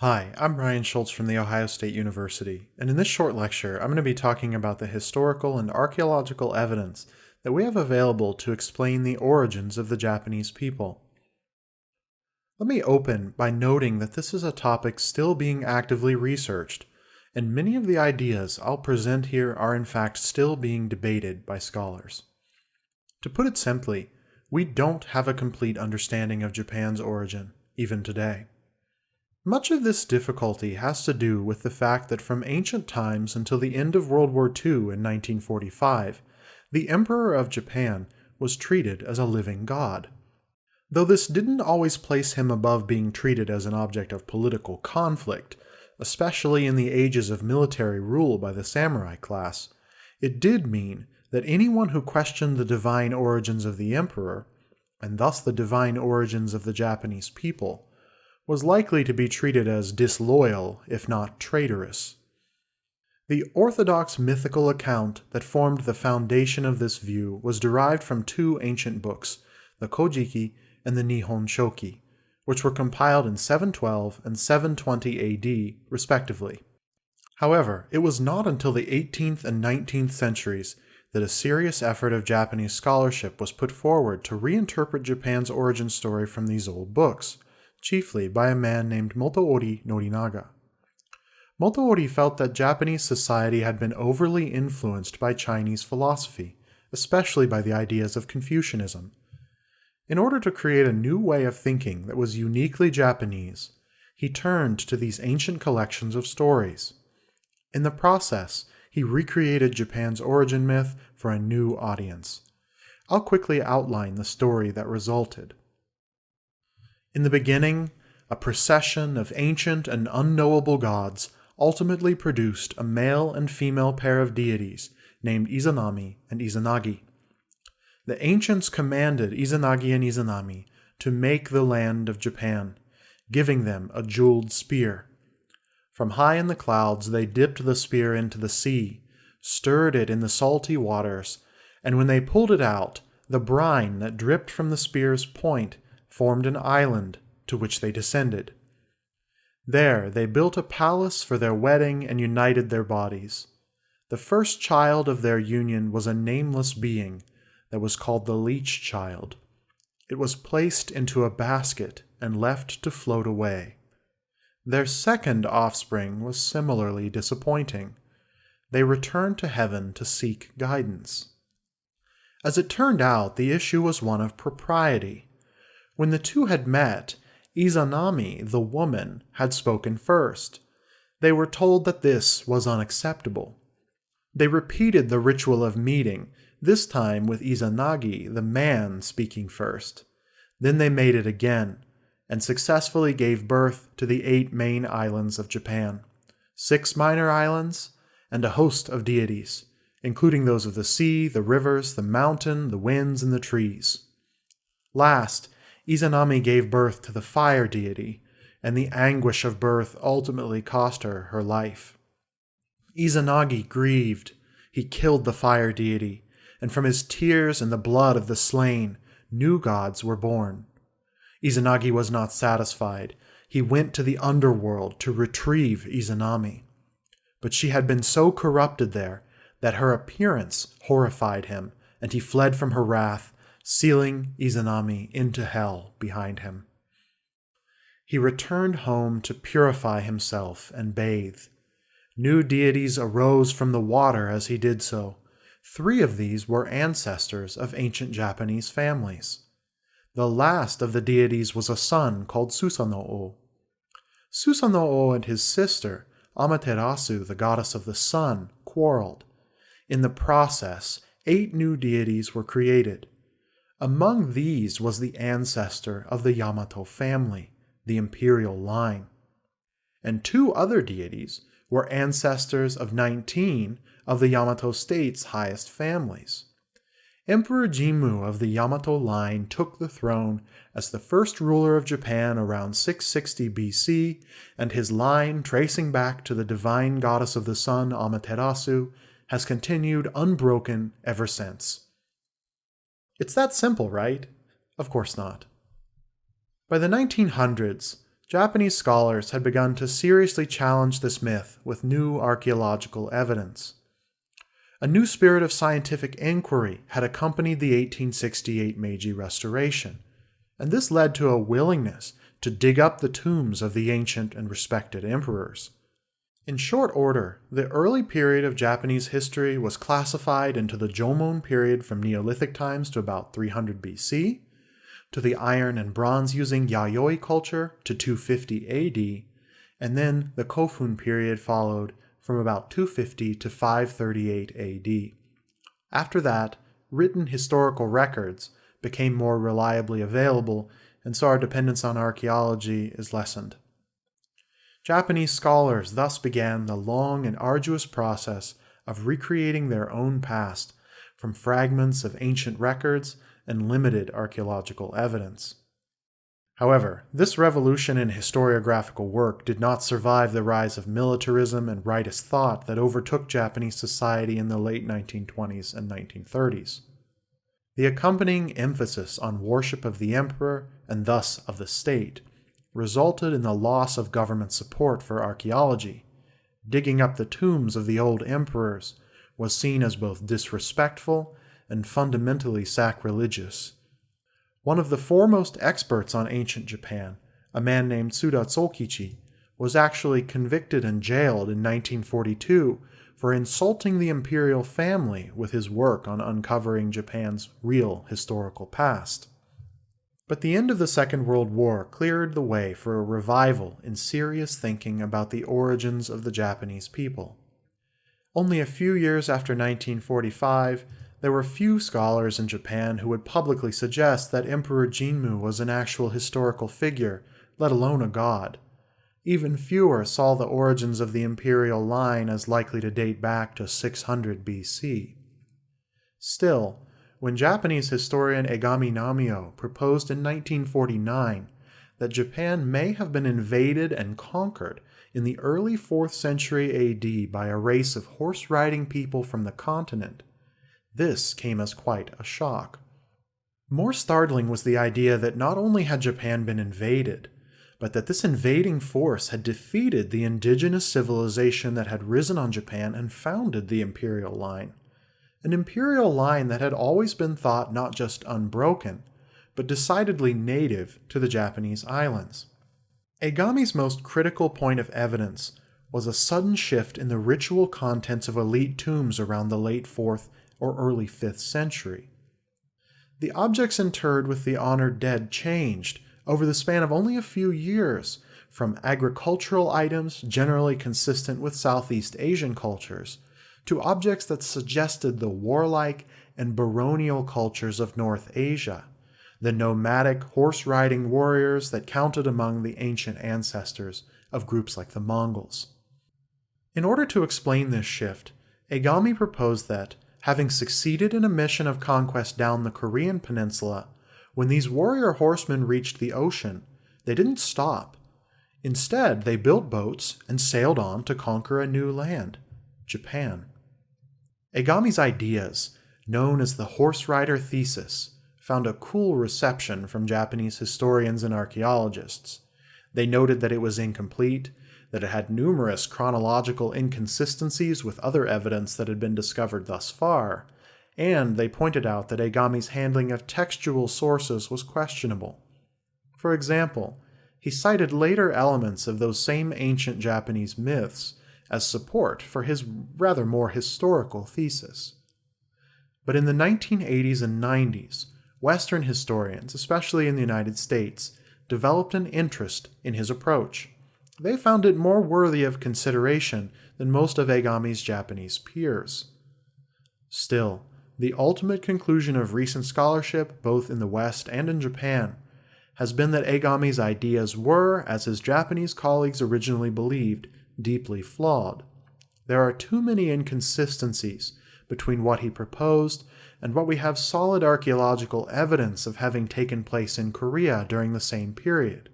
Hi, I'm Ryan Schultz from The Ohio State University, and in this short lecture, I'm going to be talking about the historical and archaeological evidence that we have available to explain the origins of the Japanese people. Let me open by noting that this is a topic still being actively researched, and many of the ideas I'll present here are in fact still being debated by scholars. To put it simply, we don't have a complete understanding of Japan's origin, even today. Much of this difficulty has to do with the fact that from ancient times until the end of World War II in 1945, the Emperor of Japan was treated as a living god. Though this didn't always place him above being treated as an object of political conflict, especially in the ages of military rule by the samurai class, it did mean that anyone who questioned the divine origins of the emperor, and thus the divine origins of the Japanese people, was likely to be treated as disloyal, if not traitorous. The orthodox mythical account that formed the foundation of this view was derived from two ancient books, the Kojiki and the Nihon Shoki, which were compiled in 712 and 720 AD, respectively. However, it was not until the 18th and 19th centuries that a serious effort of Japanese scholarship was put forward to reinterpret Japan's origin story from these old books, chiefly by a man named Motoori Norinaga. Motoori felt that Japanese society had been overly influenced by Chinese philosophy, especially by the ideas of Confucianism. In order to create a new way of thinking that was uniquely Japanese, he turned to these ancient collections of stories. In the process, he recreated Japan's origin myth for a new audience. I'll quickly outline the story that resulted. In the beginning, a procession of ancient and unknowable gods ultimately produced a male and female pair of deities named Izanami and Izanagi. The ancients commanded Izanagi and Izanami to make the land of Japan, giving them a jeweled spear. From high in the clouds they dipped the spear into the sea, stirred it in the salty waters, and when they pulled it out, the brine that dripped from the spear's point formed an island to which they descended. There they built a palace for their wedding and united their bodies. The first child of their union was a nameless being that was called the leech child. It was placed into a basket and left to float away. Their second offspring was similarly disappointing. They returned to heaven to seek guidance. As it turned out, the issue was one of propriety. When the two had met, Izanami, the woman, had spoken first. They were told that this was unacceptable. They repeated the ritual of meeting, this time with Izanagi, the man, speaking first. Then they made it again, and successfully gave birth to the 8 main islands of Japan, 6 minor islands, and a host of deities, including those of the sea, the rivers, the mountain, the winds, and the trees. Last, Izanami gave birth to the fire deity, and the anguish of birth ultimately cost her her life. Izanagi grieved. He killed the fire deity, and from his tears and the blood of the slain, new gods were born. Izanagi was not satisfied. He went to the underworld to retrieve Izanami. But she had been so corrupted there that her appearance horrified him, and he fled from her wrath, sealing Izanami into hell behind him. He returned home to purify himself and bathe. New deities arose from the water as he did so. 3 of these were ancestors of ancient Japanese families. The last of the deities was a son called Susanoo. Susanoo and his sister, Amaterasu, the goddess of the sun, quarreled. In the process, 8 new deities were created. Among these was the ancestor of the Yamato family, the imperial line. And 2 other deities were ancestors of 19 of the Yamato state's highest families. Emperor Jimmu of the Yamato line took the throne as the first ruler of Japan around 660 BC, and his line, tracing back to the divine goddess of the sun Amaterasu, has continued unbroken ever since. It's that simple, right? Of course not. By the 1900s, Japanese scholars had begun to seriously challenge this myth with new archaeological evidence. A new spirit of scientific inquiry had accompanied the 1868 Meiji Restoration, and this led to a willingness to dig up the tombs of the ancient and respected emperors. In short order, the early period of Japanese history was classified into the Jomon period from Neolithic times to about 300 BC, to the iron and bronze-using Yayoi culture to 250 AD, and then the Kofun period followed from about 250 to 538 AD. After that, written historical records became more reliably available, and so our dependence on archaeology is lessened. Japanese scholars thus began the long and arduous process of recreating their own past from fragments of ancient records and limited archaeological evidence. However, this revolution in historiographical work did not survive the rise of militarism and rightist thought that overtook Japanese society in the late 1920s and 1930s. The accompanying emphasis on worship of the emperor, and thus of the state, resulted in the loss of government support for archaeology. Digging up the tombs of the old emperors was seen as both disrespectful and fundamentally sacrilegious. One of the foremost experts on ancient Japan, a man named Tsuda Tsokichi, was actually convicted and jailed in 1942 for insulting the imperial family with his work on uncovering Japan's real historical past. But the end of the Second World War cleared the way for a revival in serious thinking about the origins of the Japanese people. Only a few years after 1945, there were few scholars in Japan who would publicly suggest that Emperor Jinmu was an actual historical figure, let alone a god. Even fewer saw the origins of the imperial line as likely to date back to 600 BC. Still, when Japanese historian Egami Namio proposed in 1949 that Japan may have been invaded and conquered in the early 4th century AD by a race of horse-riding people from the continent, this came as quite a shock. More startling was the idea that not only had Japan been invaded, but that this invading force had defeated the indigenous civilization that had risen on Japan and founded the imperial line. An imperial line that had always been thought not just unbroken, but decidedly native to the Japanese islands. Egami's most critical point of evidence was a sudden shift in the ritual contents of elite tombs around the late 4th or early 5th century. The objects interred with the honored dead changed over the span of only a few years, from agricultural items generally consistent with Southeast Asian cultures, to objects that suggested the warlike and baronial cultures of North Asia, the nomadic horse-riding warriors that counted among the ancient ancestors of groups like the Mongols. In order to explain this shift, Egami proposed that, having succeeded in a mission of conquest down the Korean peninsula, when these warrior horsemen reached the ocean, they didn't stop. Instead, they built boats and sailed on to conquer a new land, Japan. Egami's ideas, known as the Horserider Thesis, found a cool reception from Japanese historians and archaeologists. They noted that it was incomplete, that it had numerous chronological inconsistencies with other evidence that had been discovered thus far, and they pointed out that Egami's handling of textual sources was questionable. For example, he cited later elements of those same ancient Japanese myths as support for his rather more historical thesis. But in the 1980s and 90s, Western historians, especially in the United States, developed an interest in his approach. They found it more worthy of consideration than most of Egami's Japanese peers. Still, the ultimate conclusion of recent scholarship, both in the West and in Japan, has been that Egami's ideas were, as his Japanese colleagues originally believed, deeply flawed. There are too many inconsistencies between what he proposed and what we have solid archaeological evidence of having taken place in Korea during the same period.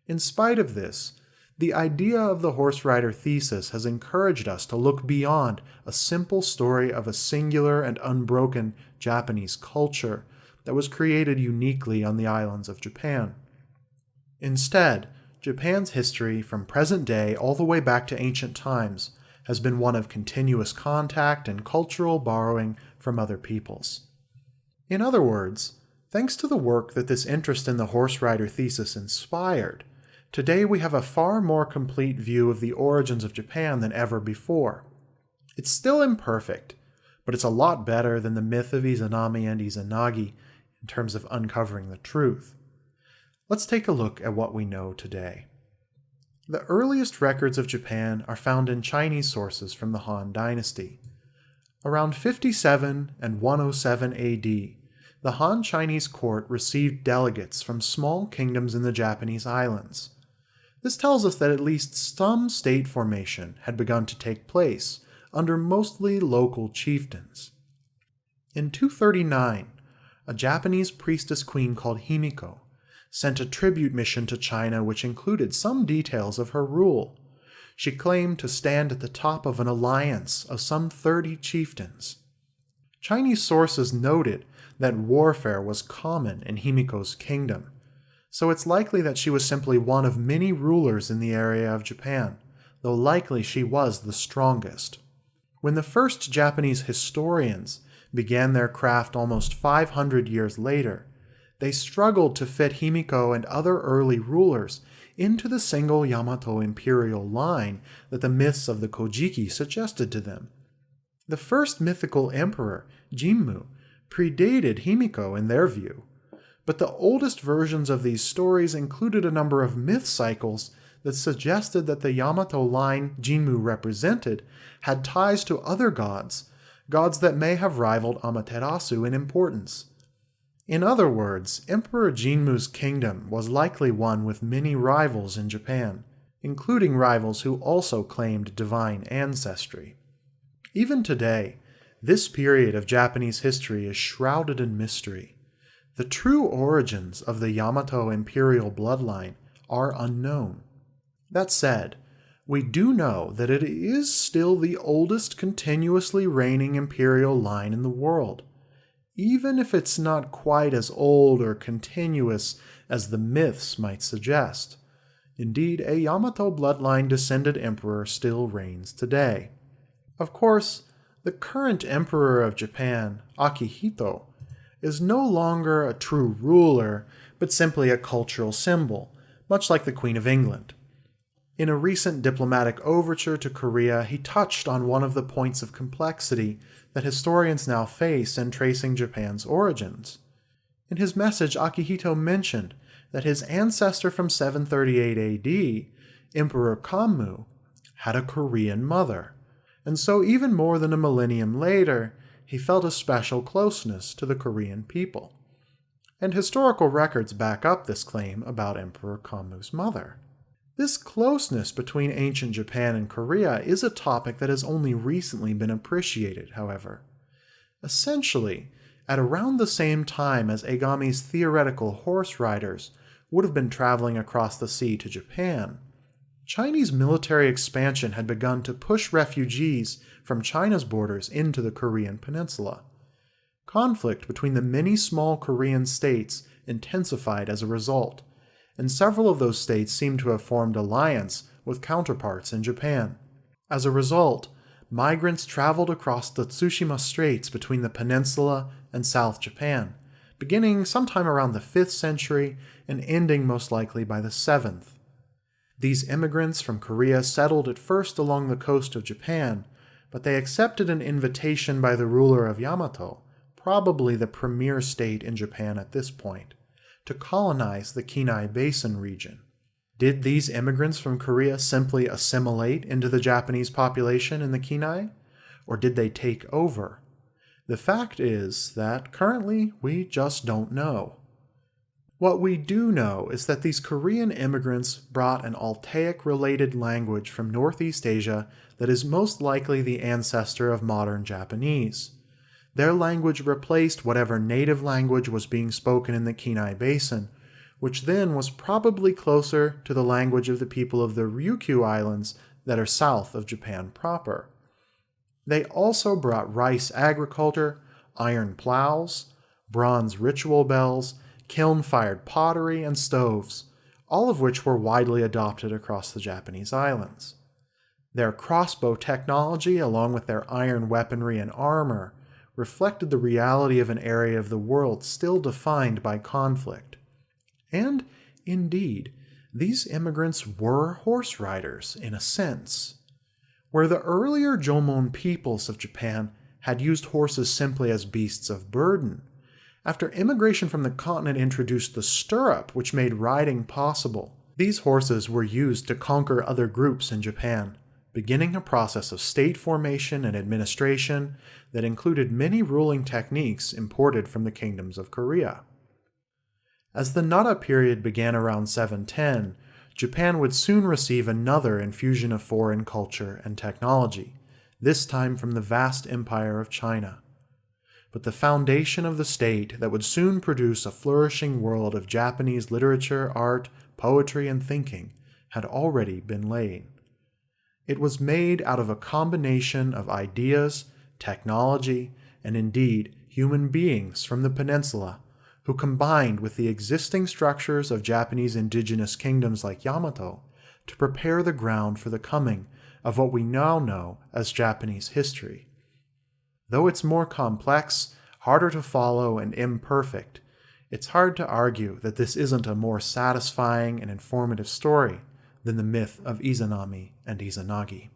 In spite of this, the idea of the Horserider Thesis has encouraged us to look beyond a simple story of a singular and unbroken Japanese culture that was created uniquely on the islands of Japan. Instead, Japan's history from present day all the way back to ancient times has been one of continuous contact and cultural borrowing from other peoples. In other words, thanks to the work that this interest in the Horserider Thesis inspired, today we have a far more complete view of the origins of Japan than ever before. It's still imperfect, but it's a lot better than the myth of Izanami and Izanagi in terms of uncovering the truth. Let's take a look at what we know today. The earliest records of Japan are found in Chinese sources from the Han Dynasty. Around 57 and 107 AD, the Han Chinese court received delegates from small kingdoms in the Japanese islands. This tells us that at least some state formation had begun to take place under mostly local chieftains. In 239, a Japanese priestess queen called Himiko sent a tribute mission to China which included some details of her rule. She claimed to stand at the top of an alliance of some 30 chieftains. Chinese sources noted that warfare was common in Himiko's kingdom, so it's likely that she was simply one of many rulers in the area of Japan, though likely she was the strongest. When the first Japanese historians began their craft almost 500 years later, they struggled to fit Himiko and other early rulers into the single Yamato imperial line that the myths of the Kojiki suggested to them. The first mythical emperor, Jinmu, predated Himiko in their view, but the oldest versions of these stories included a number of myth cycles that suggested that the Yamato line Jinmu represented had ties to other gods that may have rivaled Amaterasu in importance. In other words, Emperor Jinmu's kingdom was likely one with many rivals in Japan, including rivals who also claimed divine ancestry. Even today, this period of Japanese history is shrouded in mystery. The true origins of the Yamato imperial bloodline are unknown. That said, we do know that it is still the oldest continuously reigning imperial line in the world, even if it's not quite as old or continuous as the myths might suggest. Indeed, a Yamato bloodline descended emperor still reigns today. Of course, the current emperor of Japan, Akihito, is no longer a true ruler, but simply a cultural symbol, much like the Queen of England. In a recent diplomatic overture to Korea, he touched on one of the points of complexity that historians now face in tracing Japan's origins. In his message, Akihito mentioned that his ancestor from 738 AD, Emperor Kammu, had a Korean mother, and so even more than a millennium later, he felt a special closeness to the Korean people. And historical records back up this claim about Emperor Kammu's mother. This closeness between ancient Japan and Korea is a topic that has only recently been appreciated, however. Essentially, at around the same time as Egami's theoretical Horseriders would have been traveling across the sea to Japan, Chinese military expansion had begun to push refugees from China's borders into the Korean peninsula. Conflict between the many small Korean states intensified as a result, and several of those states seem to have formed alliance with counterparts in Japan. As a result, migrants traveled across the Tsushima Straits between the peninsula and South Japan, beginning sometime around the 5th century and ending most likely by the 7th. These immigrants from Korea settled at first along the coast of Japan, but they accepted an invitation by the ruler of Yamato, probably the premier state in Japan at this point, to colonize the Kenai Basin region. Did these immigrants from Korea simply assimilate into the Japanese population in the Kenai, or did they take over? The fact is that currently we just don't know. What we do know is that these Korean immigrants brought an Altaic-related language from Northeast Asia that is most likely the ancestor of modern Japanese. Their language replaced whatever native language was being spoken in the Kenai Basin, which then was probably closer to the language of the people of the Ryukyu Islands that are south of Japan proper. They also brought rice agriculture, iron plows, bronze ritual bells, kiln-fired pottery, and stoves, all of which were widely adopted across the Japanese islands. Their crossbow technology, along with their iron weaponry and armor, reflected the reality of an area of the world still defined by conflict. And, indeed, these immigrants were horse riders, in a sense. Where the earlier Jomon peoples of Japan had used horses simply as beasts of burden, after immigration from the continent introduced the stirrup, which made riding possible, these horses were used to conquer other groups in Japan, beginning a process of state formation and administration that included many ruling techniques imported from the kingdoms of Korea. As the Nara period began around 710, Japan would soon receive another infusion of foreign culture and technology, this time from the vast empire of China. But the foundation of the state that would soon produce a flourishing world of Japanese literature, art, poetry, and thinking had already been laid. It was made out of a combination of ideas, technology, and indeed human beings from the peninsula, who combined with the existing structures of Japanese indigenous kingdoms like Yamato to prepare the ground for the coming of what we now know as Japanese history. Though it's more complex, harder to follow, and imperfect, it's hard to argue that this isn't a more satisfying and informative story than the myth of Izanami and Izanagi.